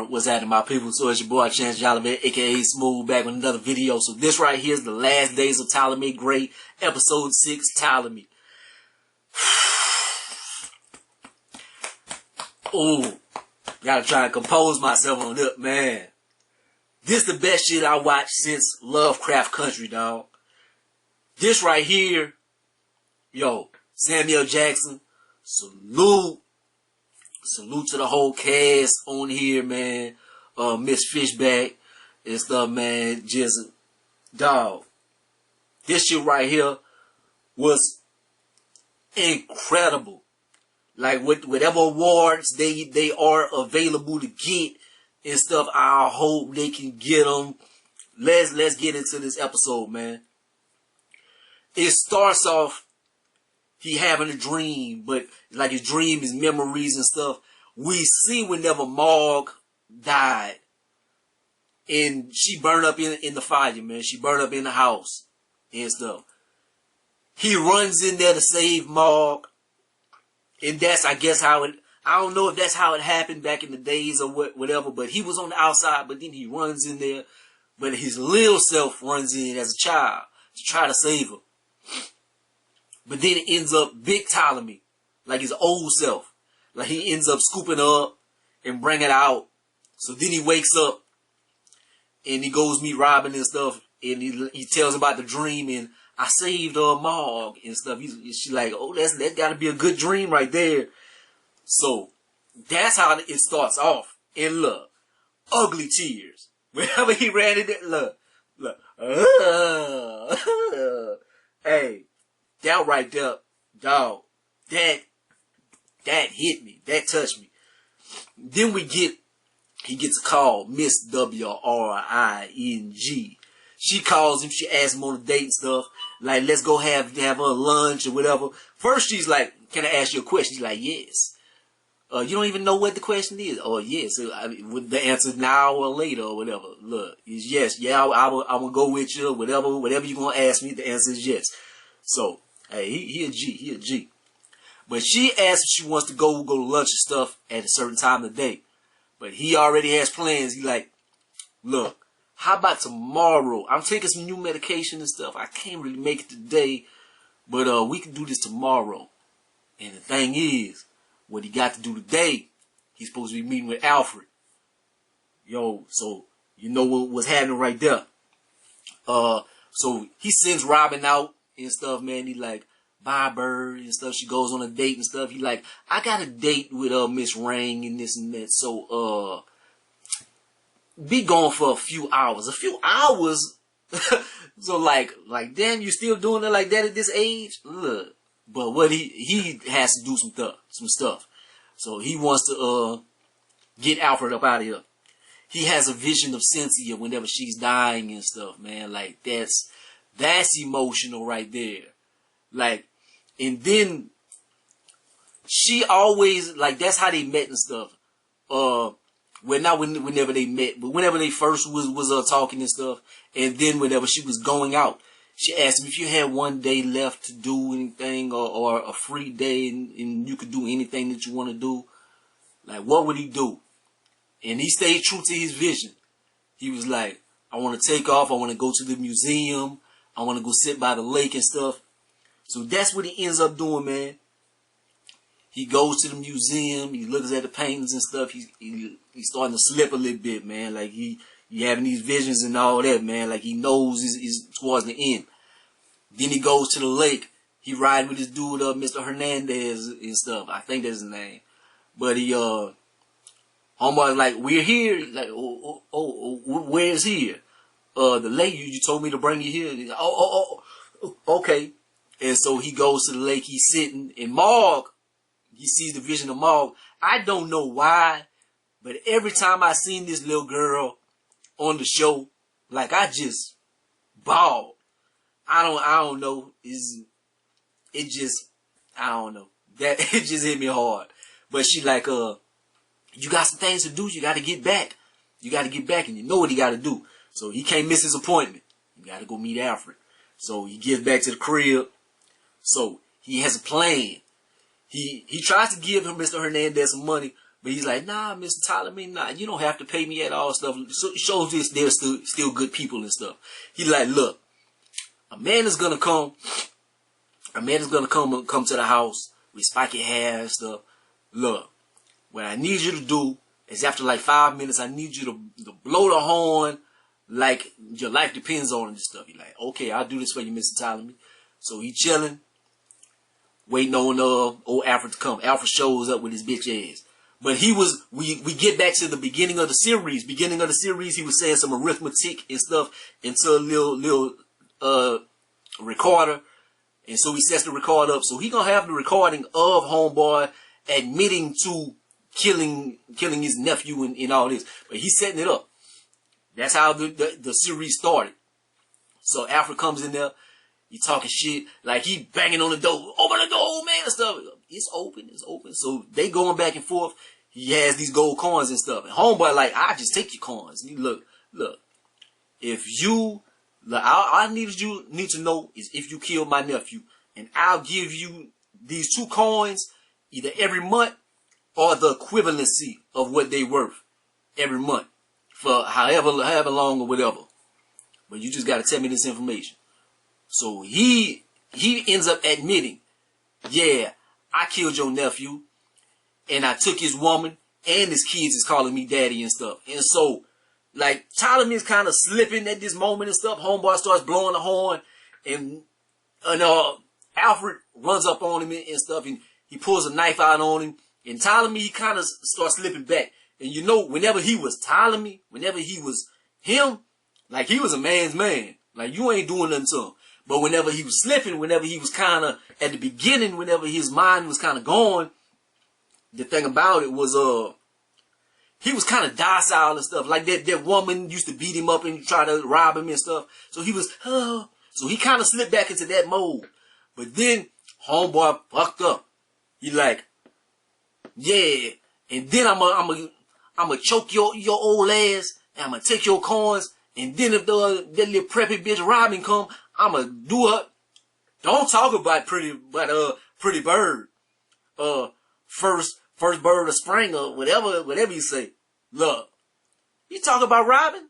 What's happening, my people? So it's your boy ChanceJolivette, aka Smooth, back with another video. So this right here is the last days of Ptolemy Great, episode 6, Ptolemy. Ooh, gotta try and compose myself on it, man. This the best shit I watched since Lovecraft Country, dog. This right here, yo, Samuel Jackson, salute. Salute to the whole cast on here, man. Miss Fishback and stuff, man. Just, dog. This shit right here was incredible. Like, whatever awards they are available to get and stuff, I hope they can get them. Let's get into this episode, man. It starts off, he having a dream, but like his dream, his memories and stuff. We see whenever Marg died, and she burned up in the fire, man. She burned up in the house and stuff. He runs in there to save Marg, and that's, I guess, how it. I don't know if that's how it happened back in the days or whatever. But he was on the outside, but then he runs in there. But his little self runs in as a child to try to save her. But then it ends up Big Ptolemy, like his old self. Like he ends up scooping her up and bring it out. So then he wakes up and he goes meet Robin and stuff. And he tells him about the dream and I saved Marg and stuff. She's like, oh, that got to be a good dream right there. So that's how it starts off. And look, ugly tears. Whenever he ran in there, look. Hey. That right there, dog, that hit me. That touched me. Then he gets a call, Miss W-R-I-N-G. She calls him, she asks him on a date and stuff. Like, let's go have her lunch or whatever. First, she's like, can I ask you a question? He's like, yes. You don't even know what the question is. Oh, yes. With the answer now or later or whatever. Look, it's yes. Yeah, I will go with you. Whatever you're going to ask me, the answer is yes. So, hey, he a G. But she asks if she wants to go to lunch and stuff at a certain time of the day. But he already has plans. He like, look, how about tomorrow? I'm taking some new medication and stuff. I can't really make it today, but we can do this tomorrow. And the thing is, what he got to do today, he's supposed to be meeting with Alfred. Yo, so you know what's happening right there. So he sends Robin out and stuff, man. He like, bye, bird, and stuff. She goes on a date and stuff. He like, I got a date with Miss Rang and this and that. So be gone for a few hours. A few hours. So like, damn, you still doing it like that at this age? Look. But what he has to do some stuff. So he wants to get Alfred up out of here. He has a vision of Cynthia whenever she's dying and stuff, man. Like that's emotional right there. Like, and then she always, like, that's how they met and stuff. Well, not whenever they met, but whenever they first was talking and stuff. And then whenever she was going out, she asked him if you had one day left to do anything or a free day and you could do anything that you want to do. Like, what would he do? And he stayed true to his vision. He was like, I want to take off. I want to go to the museum. I want to go sit by the lake and stuff. So that's what he ends up doing, man. He goes to the museum. He looks at the paintings and stuff. He's starting to slip a little bit, man. Like he having these visions and all that, man. Like he knows he's towards the end. Then he goes to the lake. He rides with his dude, Mr. Hernandez and stuff. I think that's his name. But he, homeboy's like, we're here. Like, where's here? The lake, you told me to bring you here. Like, okay. And so he goes to the lake, he's sitting, and Marg, he sees the vision of Marg. I don't know why, but every time I seen this little girl on the show, like I just bawled. I don't know. I don't know. That it just hit me hard. But she like, you got some things to do, you gotta get back. You gotta get back, and you know what he gotta do. So he can't miss his appointment. He gotta go meet Alfred. So he gets back to the crib. So he has a plan. He tries to give him Mr. Hernandez some money, But he's like, nah, Mr. Ptolemy, nah, you don't have to pay me at all stuff. So it shows this they're still good people and stuff. He like, look, a man is gonna come to the house with spiky hair and stuff. Look, what I need you to do is after like 5 minutes, I need you to blow the horn like your life depends on it and stuff. He's like, okay, I'll do this for you, Mr. Ptolemy. So he chilling, waiting on old Alfred to come. Alfred shows up with his bitch ass. But we get back to the beginning of the series. Beginning of the series, he was saying some arithmetic and stuff into a little recorder. And so he sets the recorder up. So he gonna have the recording of homeboy admitting to killing his nephew and all this. But he's setting it up. That's how the series started. So Alfred comes in there. He talking shit, like he banging on the door, open the door, man, and stuff. It's open. So they going back and forth. He has these gold coins and stuff. And homeboy like, I just take your coins. And he look, if you, look, all I need to know is if you kill my nephew, and I'll give you these 2 coins either every month or the equivalency of what they worth every month for however long or whatever. But you just got to tell me this information. So he ends up admitting, yeah, I killed your nephew, and I took his woman, and his kids is calling me daddy and stuff. And so, like, Ptolemy is kind of slipping at this moment and stuff. Homeboy starts blowing the horn, and Alfred runs up on him and stuff, and he pulls a knife out on him. And Ptolemy, he kind of starts slipping back. And you know, whenever he was Ptolemy, whenever he was him, like, he was a man's man. Like, you ain't doing nothing to him. But whenever he was slipping, whenever he was kind of, at the beginning, whenever his mind was kind of going, the thing about it was, he was kind of docile and stuff. Like that woman used to beat him up and try to rob him and stuff. So he was, so he kind of slipped back into that mode. But then, homeboy fucked up. He like, yeah, and then I'm gonna choke your old ass, and I'm gonna take your coins, and then if that little preppy bitch Robin come, I'ma do her. Don't talk about pretty bird. First bird of spring or whatever you say. Look, you talk about Robin?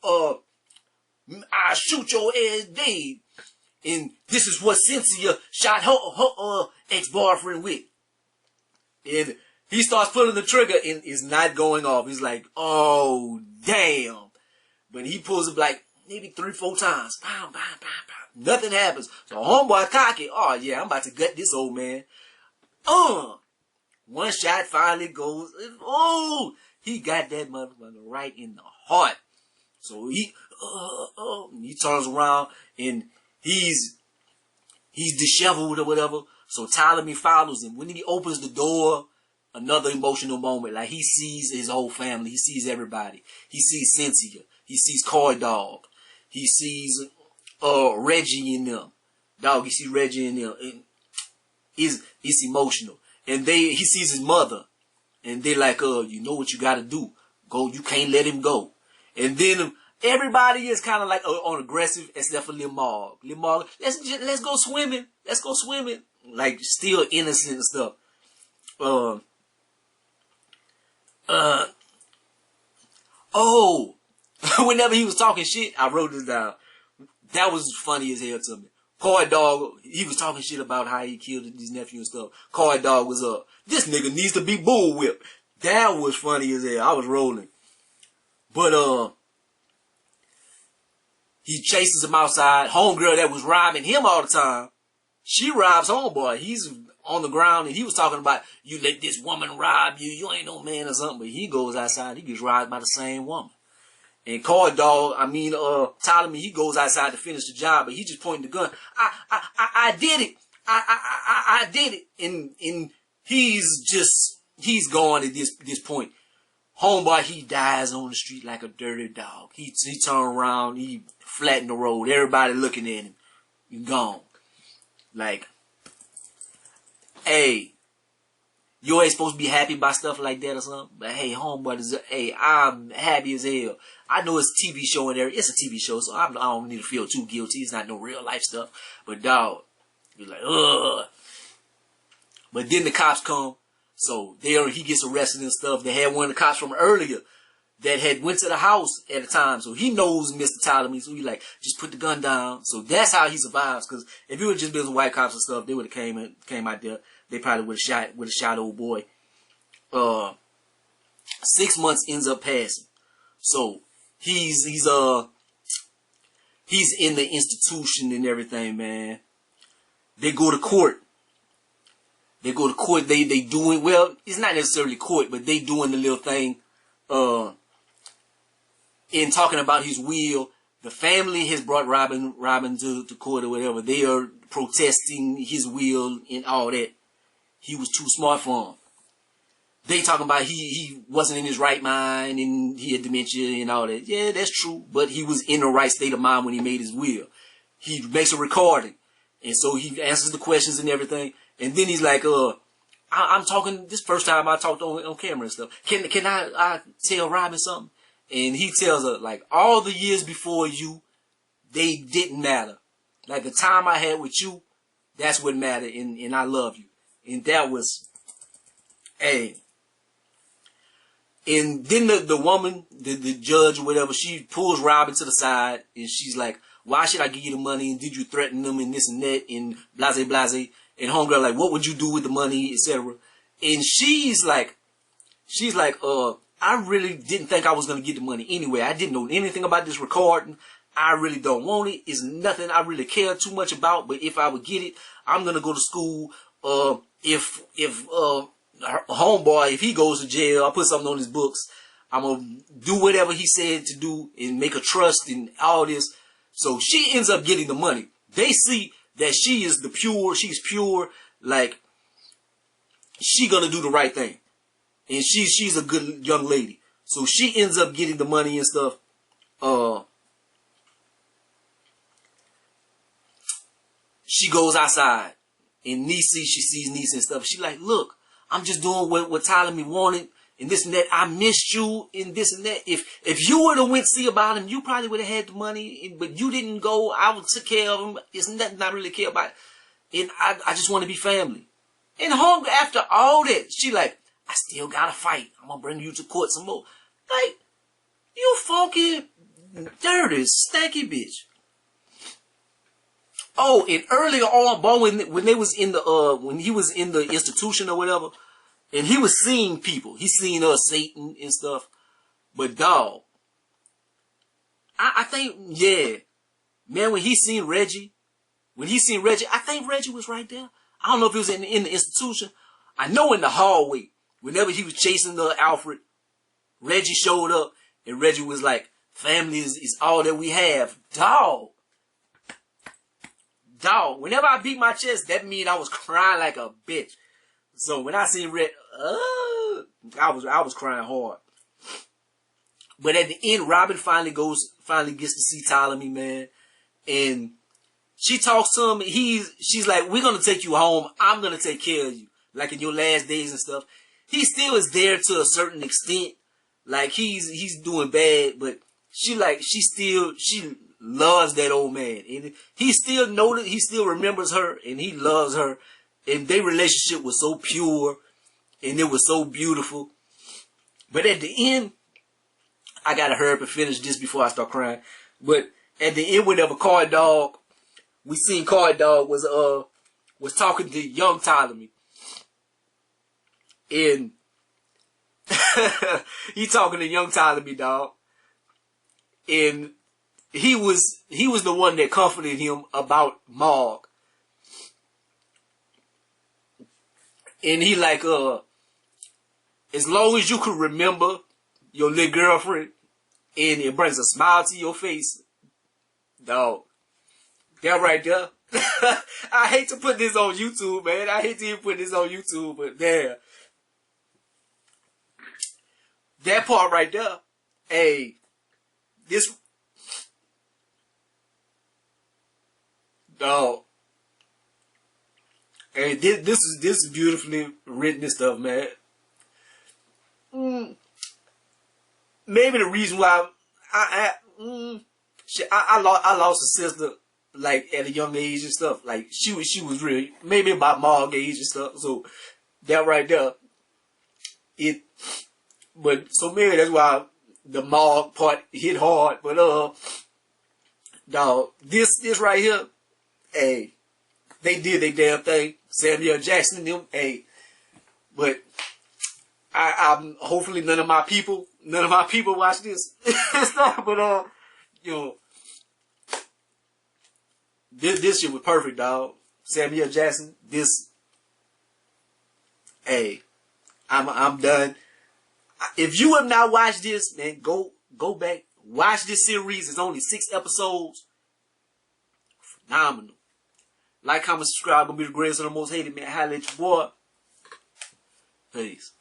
I shoot your ass dead. And this is what Cynthia shot her ex-boyfriend with. And he starts pulling the trigger and it's not going off. He's like, oh, damn. But he pulls it like maybe 3-4 times. Pow, pow, pow, pow. Nothing happens. So homeboy cocky. Oh, yeah, I'm about to gut this old man. One shot finally goes. Oh, he got that motherfucker right in the heart. So he turns around and he's disheveled or whatever. So Ptolemy follows him. When he opens the door, another emotional moment. Like he sees his whole family. He sees everybody. He sees Cynthia. He sees Coy Dog. He sees Reggie in them. Dog, he sees Reggie in them. It's emotional. And he sees his mother. And they like, you know what you gotta do. Go, you can't let him go. And then everybody is kind of like on aggressive except for Lil Marg. Lil Marg, let's go swimming. Let's go swimming. Like still innocent and stuff. Whenever he was talking shit, I wrote this down. That was funny as hell to me. Coy Dog, he was talking shit about how he killed his nephew and stuff. Coy Dog was this nigga needs to be bullwhipped. That was funny as hell. I was rolling. But he chases him outside. Homegirl that was robbing him all the time, she robs homeboy. He's on the ground and he was talking about, you let this woman rob you. You ain't no man or something. But he goes outside. He gets robbed by the same woman. And Coy Dog, Ptolemy, he goes outside to finish the job, but he just pointing the gun. I did it. I did it. And he's gone at this point. Homeboy, he dies on the street like a dirty dog. He turned around, he flattened the road. Everybody looking at him. He gone. Like, hey, you ain't supposed to be happy about stuff like that or something. But hey, homeboy, hey, I'm happy as hell. I know it's a TV show in there. It's a TV show, so I don't need to feel too guilty. It's not no real life stuff. But dog, you're like, ugh. But then the cops come. So there he gets arrested and stuff. They had one of the cops from earlier that had went to the house at the time, so he knows Mr. Ptolemy. So he like, just put the gun down. So that's how he survives. Because if it would just been some white cops and stuff, they would have came out there. They probably would have shot old boy. 6 months ends up passing. So he's in the institution and everything, man. They go to court. They doing, well, it's not necessarily court, but they doing the little thing, in talking about his will. The family has brought Robin to court or whatever. They are protesting his will and all that. He was too smart for him. They talking about he wasn't in his right mind and he had dementia and all that. Yeah, that's true. But he was in the right state of mind when he made his will. He makes a recording. And so he answers the questions and everything. And then he's like, I'm talking, this first time I talked on camera and stuff. Can I tell Robin something? And he tells her, like, all the years before you, they didn't matter. Like, the time I had with you, that's what mattered, and I love you. And that was, hey. And then the woman, the judge or whatever, she pulls Robin to the side, and she's like, why should I give you the money, and did you threaten them, and this and that, and blase, blase. And homegirl like, what would you do with the money, etc. And she's like, I really didn't think I was going to get the money anyway. I didn't know anything about this recording. I really don't want it. It's nothing I really care too much about. But if I would get it, I'm going to go to school. If homeboy, if he goes to jail, I'll put something on his books. I'm going to do whatever he said to do and make a trust and all this. So she ends up getting the money. They see that she's pure, like, she going to do the right thing. And she's a good young lady. So she ends up getting the money and stuff. She goes outside. And she sees Niecy and stuff. She like, look, I'm just doing what Ptolemy wanted. And this and that. I missed you and this and that. If you would have went see about him, you probably would have had the money. But you didn't go. I would took care of him. It's nothing I really care about. And I just want to be family. And home after all that, she like, I still gotta fight. I'm gonna bring you to court some more. Like, you funky, dirty, stanky bitch. Oh, and earlier on, boy, when they was in the when he was in the institution or whatever, and he was seeing people. He seen Satan and stuff. But dog, I think, yeah, man, when he seen Reggie, I think Reggie was right there. I don't know if he was in the institution. I know in the hallway. Whenever he was chasing Alfred, Reggie showed up, and Reggie was like, family is all that we have. Dog. Whenever I beat my chest, that mean I was crying like a bitch. So when I seen Reggie, I was crying hard. But at the end, Robin finally gets to see Ptolemy, man. And she talks to him, she's like, we're gonna take you home. I'm gonna take care of you. Like in your last days and stuff. He still is there to a certain extent. Like he's doing bad, but she loves that old man. And he still remembers her and he loves her. And their relationship was so pure and it was so beautiful. But at the end, I gotta hurry up and finish this before I start crying. But at the end, whenever Card Dog, we seen Card Dog was talking to young Ptolemy. And he talking to young Ptolemy, dog. And he was the one that comforted him about Marg. And he like, as long as you could remember your little girlfriend and it brings a smile to your face, dog. That right there. I hate to put this on YouTube, man. I hate to even put this on YouTube, but damn. That part right there, hey, this, dog, hey, this is beautifully written and stuff, man. Maybe the reason why I lost a sister like at a young age and stuff. Like she was really maybe about Marg age and stuff. So that right there. But so maybe that's why the mall part hit hard. But dog, this right here, hey, they did their damn thing. Samuel Jackson and them, hey. But I'm hopefully none of my people watch this stuff. But you know, this shit was perfect, dog. Samuel Jackson, hey, I'm done. If you have not watched this, man, go back, watch this series. It's only 6 episodes. Phenomenal. Like, comment, subscribe. Gonna be the greatest and the most hated, man. Holla at your boy. Peace.